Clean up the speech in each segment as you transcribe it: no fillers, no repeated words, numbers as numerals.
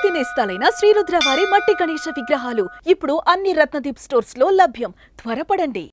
పూర్తి నేస్తాలైన శ్రీరుద్ర వారి మట్టి గణేశ విగ్రహాలు ఇప్పుడు అన్ని రత్నదీప్ స్టోర్స్ లో లభ్యం. త్వరపడండి.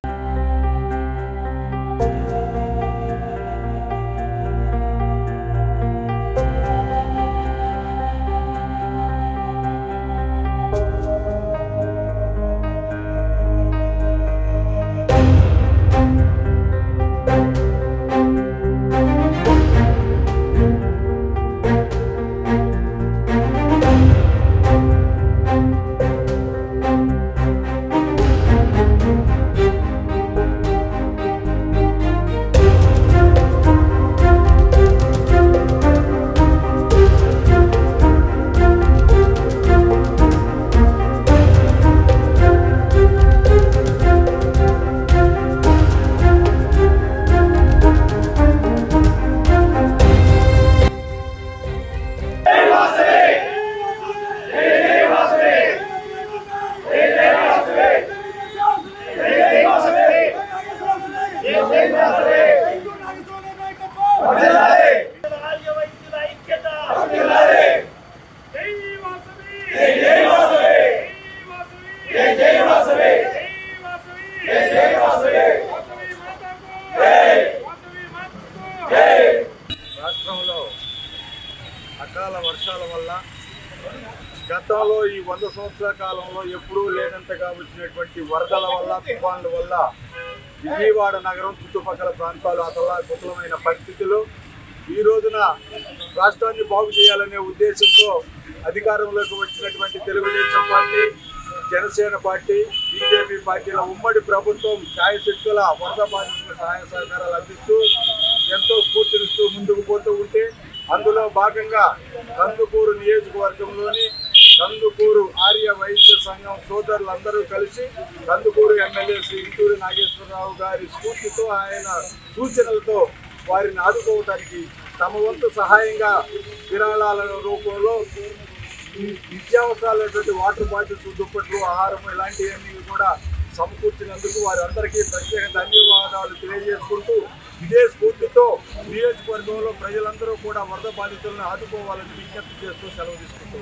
రాష్ట్రంలో అకాల వర్షాల వల్ల గతంలో ఈ 100 సంవత్సరాల కాలంలో ఎప్పుడూ లేనంతగా వచ్చినటువంటి వరదల వల్ల తుఫాన్ల వల్ల విజయవాడ నగరం చుట్టుపక్కల ప్రాంతాలు అతలాకుతలమైన పరిస్థితులు ఈ రోజున రాష్ట్రాన్ని బాగు చేయాలనే ఉద్దేశంతో అధికారంలోకి వచ్చినటువంటి Telugu Desam party, Janasena party, BJP పార్టీల ఉమ్మడి ప్రభుత్వం ఛాయశక్తుల వరద బాధితుల సహాయ సహకారాలు అందిస్తూ ఎంతో స్ఫూర్తినిస్తూ ముందుకు పోతూ ఉంటే అందులో భాగంగా కందుకూరు నియోజకవర్గంలోని కందుకూరు ఆర్య వైశ్య సంఘం సోదరులందరూ కలిసి కందుకూరు ఎమ్మెల్యే శ్రీ ఇంటూరి నాగేశ్వరరావు గారి స్ఫూర్తితో ఆయన సూచనలతో వారిని ఆదుకోవడానికి తమ వంతు సహాయంగా విరాళాల రూపంలో నిత్యావసరాలైనటువంటి వాటర్ బాటిల్స్, దుప్పట్లు, ఆహారం ఇలాంటివన్నీ కూడా సమకూర్చినందుకు వారందరికీ ప్రత్యేక ధన్యవాదాలు తెలియజేసుకుంటూ ఇదే స్ఫూర్తితో నియోజకవర్గంలో ప్రజలందరూ కూడా వరద బాధితులను ఆదుకోవాలని విజ్ఞప్తి చేస్తూ సెలవు తీసుకుంటూ